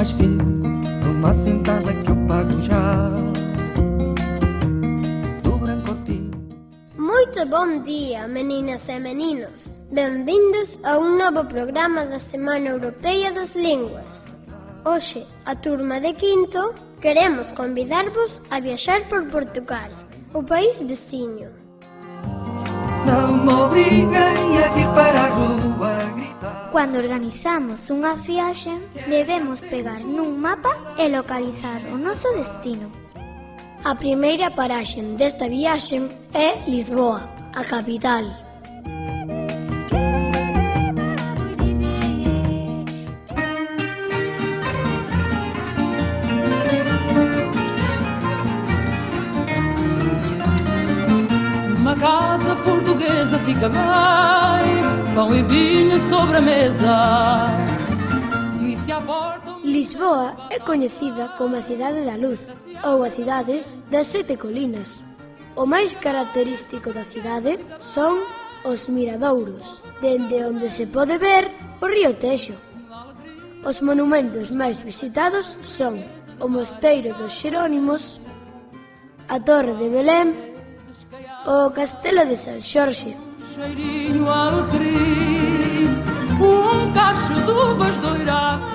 mais 5, numa sentada que eu pago já. Do branco tinto. Moito bom día, meninas e meninos. Benvindos a un novo programa da Semana Europea das Linguas. Hoxe, a turma de quinto, queremos convidarvos a viaxar por Portugal, o país veciño. Não me obriguem a vir para a rua gritar. Cando organizamos unha viaxe, debemos pegar nun mapa e localizar o noso destino. A primeira paraxe desta viaxe é Lisboa, a capital. Uma casa portuguesa fica bem, pão e vinho sobre a mesa. E se abortam... Lisboa é coñecida como a cidade da luz ou a cidade das sete colinas. O máis característico da cidade son os miradouros, dende onde se pode ver o río Texo. Os monumentos máis visitados son o Mosteiro dos Xerónimos, a Torre de Belém, o Castelo de San Xorxe. Cheirinho alecrim, cacho de uvas doiradas.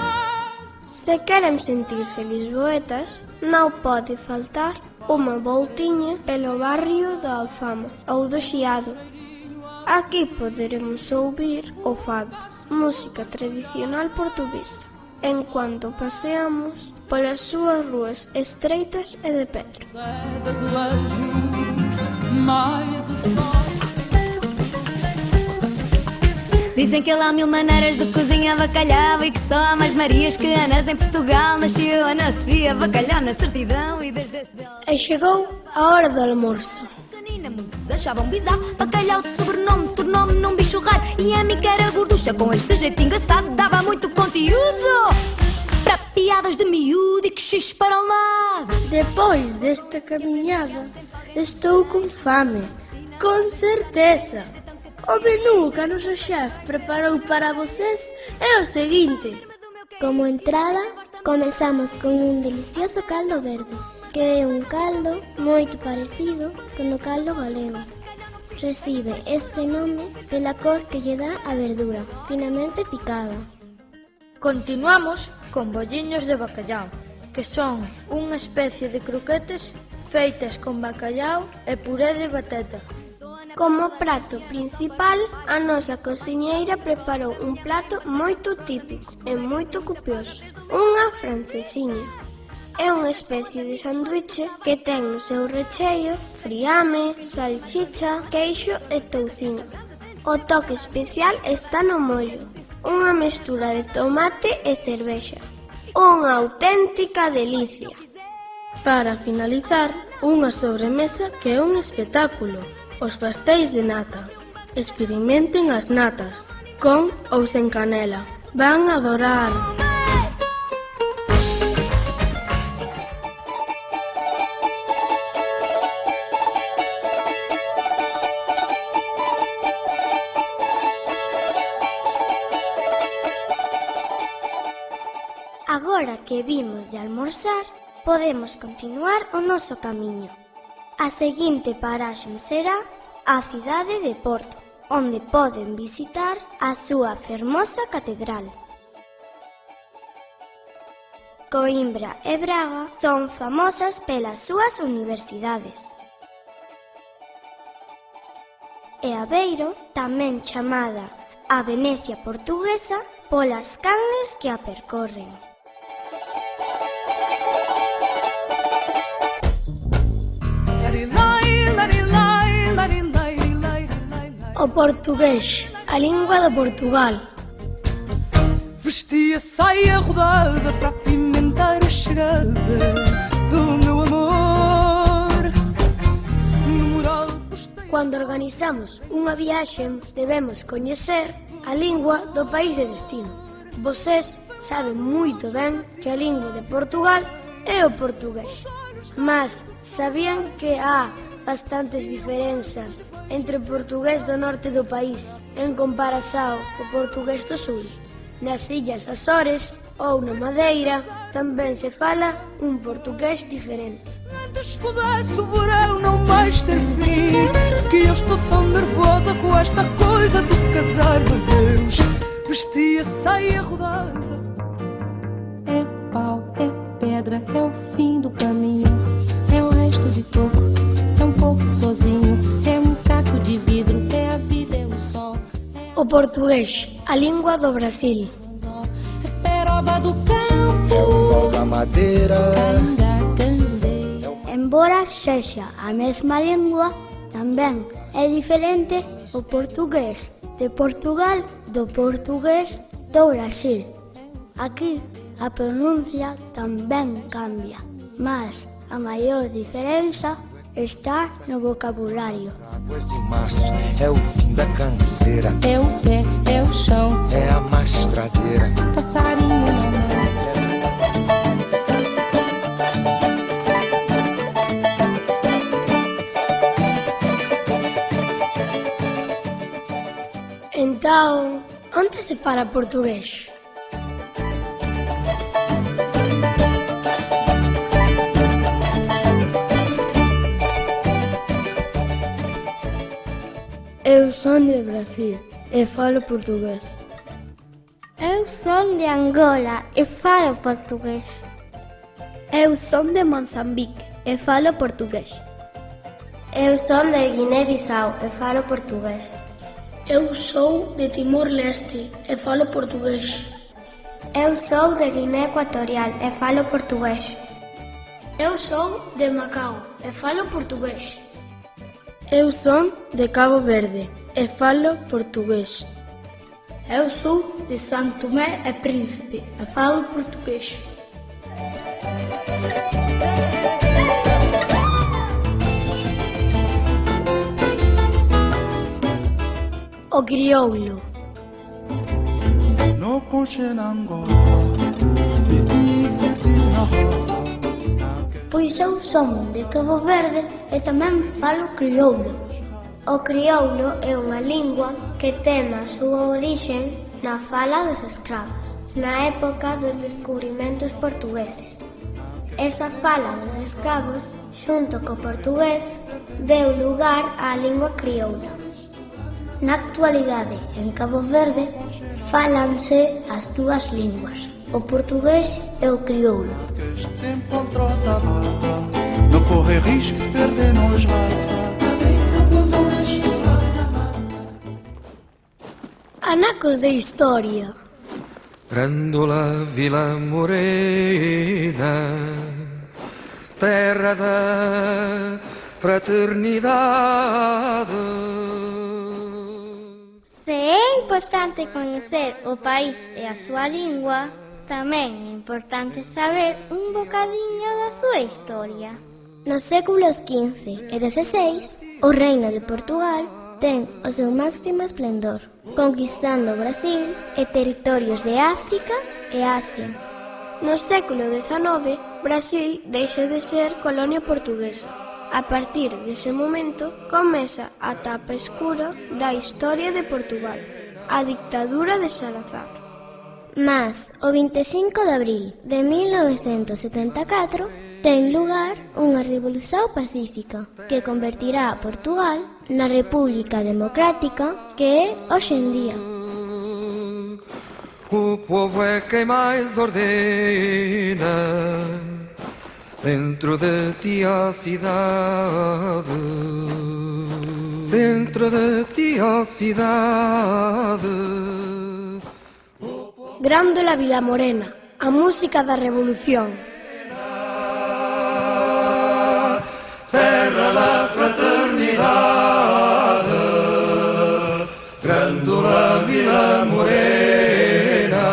Se queren sentirse lisboetas, non pode faltar unha voltiña pelo barrio da Alfama ou do Xiado. Aquí poderemos ouvir o fado, música tradicional portuguesa, en cuanto paseamos polas súas rúas estreitas e de pedra. Dizem que lá há 1000 maneiras de cozinhar bacalhau e que só há mais Marias que Anas em Portugal. Nasceu Ana Sofia, bacalhau na certidão e desde esse dela... E chegou a hora do almoço. Pequenina, muitos achavam bizarro, bacalhau de sobrenome, tornou-me num bicho raro. E a mim que era gorducha, com este jeito engraçado, dava muito conteúdo para piadas de miúdo e que xixi para o lado. Depois desta caminhada, estou com fame, com certeza. O menú que a nosa chefe preparou para vocês é o seguinte. Como entrada, comezamos con un delicioso caldo verde, que é un caldo moito parecido con o caldo galego. Recibe este nome pela cor que lle dá a verdura, finamente picada. Continuamos con bolliños de bacallau, que son unha especie de croquetes feitas con bacallau e puré de batata. Como prato principal, a nosa cociñeira preparou un plato moito típico e moito cupioso, unha francesiña. É unha especie de sanduíche que ten no seu recheio friame, salchicha, queixo e touciño. O toque especial está no mollo, unha mestura de tomate e cervexa. Unha auténtica delicia. Para finalizar, unha sobremesa que é un espectáculo. Os pastéis de nata. Experimenten as natas, con ou sen canela. Van a adorar. Agora que vimos de almorzar, podemos continuar o noso camiño. A seguinte paraxe será a cidade de Porto, onde poden visitar a súa fermosa catedral. Coimbra e Braga son famosas pelas súas universidades. E Aveiro, tamén chamada a Venecia portuguesa, polas canles que a percorren. O portugués, a lingua de Portugal. Vesti a saia rodada para apimentar a chegada do meu amor. No mural postei... Cando organizamos unha viaxe, debemos coñecer a lingua do país de destino. Vocês saben moito ben que a lingua de Portugal é o portugués. Mas sabían que há bastantes diferenzas entre o portugués do norte do país en comparación co portugués do sur. Nas illas Azores, ou na Madeira tamén se fala un portugués diferente. Antes pudesse o verão não mais ter fim, que eu estou tão nervosa com esta coisa de casar, meu Deus, vestia saia rodada. É pau, é pedra, é o fim do caminho, é o resto de toco, é um pouco sozinho, é um caco de vidro, é a vida, é o sol. O portugués, a língua do Brasil. É peroba do campo, é o pau da madeira. Embora sexa a mesma lingua, tamén é diferente o portugués de Portugal do portugués do Brasil. Aquí a pronuncia tamén cambia, mas a maior diferenza está no vocabulario. Águas de março é o fim da canseira, é o pé, é o chão, é a mastradeira, passarinho na mão. Então, onde se fala português? Eu sou de Brasil e falo português. Eu sou de Angola e falo português. Eu sou de Moçambique e falo português. Eu sou de Guiné-Bissau e falo português. Eu sou de Timor-Leste e falo português. Eu sou de Guiné Equatorial e falo português. Eu sou de Macau e falo português. Eu sou de Cabo Verde e falo português. Eu sou de Santo Tomé e Príncipe e falo português. O crioulo. No conche na Angola, de divertir na roça. Pois eu sou de Cabo Verde e tamén falo crioulo. O crioulo é unha lingua que ten a súa orixe na fala dos escravos, na época dos descubrimentos portugueses. Esa fala dos escravos, xunto co portugués, deu lugar á lingua crioula. Na actualidade, en Cabo Verde, fálanse as dúas linguas, o portugués e o crioulo. Este tempo trota baba, não corre risco de perder nos raça. Anacos de historia. Grândola Vila Morena, terra da fraternidade. Se é importante coñecer o país e a súa lingua, tamén é importante saber un bocadiño da súa historia. Nos séculos XV e XVI, o Reino de Portugal ten o seu máximo esplendor, conquistando Brasil e territorios de África e Asia. No século XIX, Brasil deixa de ser colonia portuguesa. A partir dese momento, comeza a etapa escura da historia de Portugal, a dictadura de Salazar. Mas, o 25 de abril de 1974, ten lugar unha revolución pacífica que convertirá a Portugal na República Democrática que é hoxe en día. O povo é quem mais ordena, dentro de ti a cidade, dentro de ti a cidade. Grândola Vila Morena, a música da revolución. Terra da fraternidade, Grândola Vila Morena.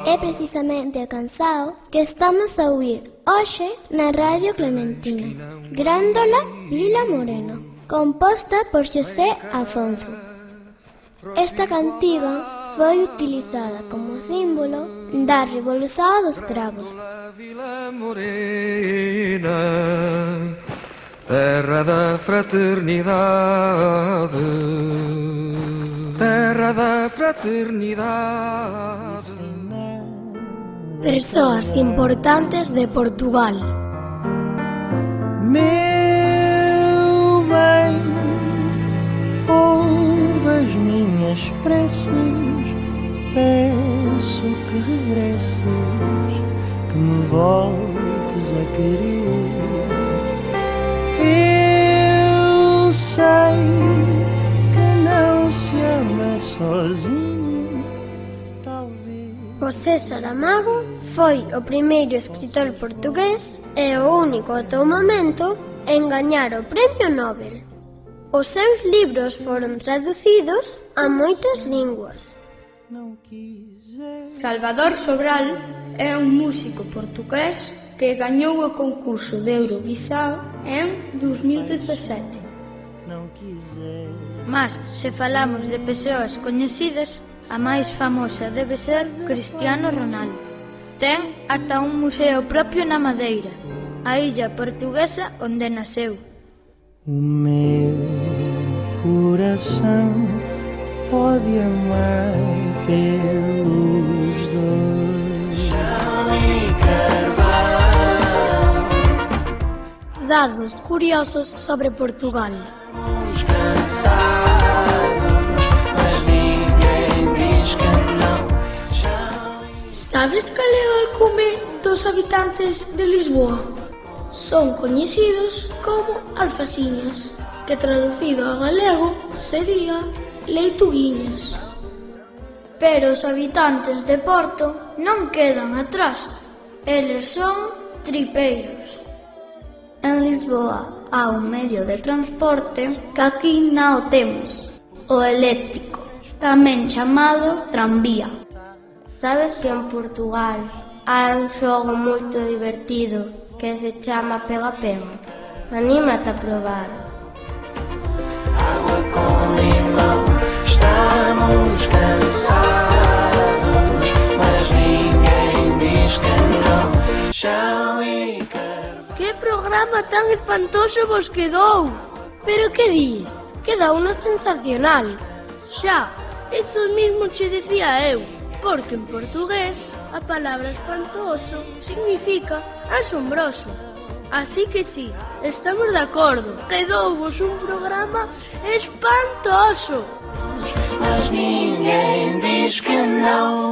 É precisamente a canção que estamos a ouvir hoxe na Radio Clementina, Grândola Vila Morena, composta por José Afonso. Esta cantiga foi utilizada como símbolo da Revolución dos Cravos. Vila Morena, terra da fraternidade, terra da fraternidade. Persoas importantes de Portugal. Meu bem, ouve as minhas preces, peço que regresses, que me voltes a querer. Eu sei que não se ama sozinho, talvez. José Saramago foi o primeiro escritor portugués e o único ata o momento en gañar o Premio Nobel. Os seus libros foron traducidos a moitas linguas. Salvador Sobral é un músico portugués que gañou o concurso de Eurovisión en 2017. Mas, se falamos de persoas coñecidas, a máis famosa debe ser Cristiano Ronaldo. Ten ata un museo propio na Madeira, a illa portuguesa onde naceu. O meu coração pode amar pelos dois. Dados curiosos sobre Portugal. Sabes cal é o alcume dos habitantes de Lisboa? Son coñecidos como alfaciñas, que traducido a galego sería leituguiñas. Pero os habitantes de Porto non quedan atrás. Eles son tripeiros. En Lisboa há un medio de transporte que aquí non o temos, o eléctrico, tamén chamado tranvía. Sabes que en Portugal hai un xogo moito divertido que se chama pega-pega? Anímate a probar. Água com limão, estamos cansados, mas ninguém diz que não. Chão e carvão. Que programa tan espantoso vos quedou? Pero que dis? Quedounos sensacional. Xa, eso mismo che dicía eu, porque en portugués a palabra espantoso significa asombroso. Así que sí, estamos de acordo, quedouvos un programa espantoso. Mas ninguém diz que não.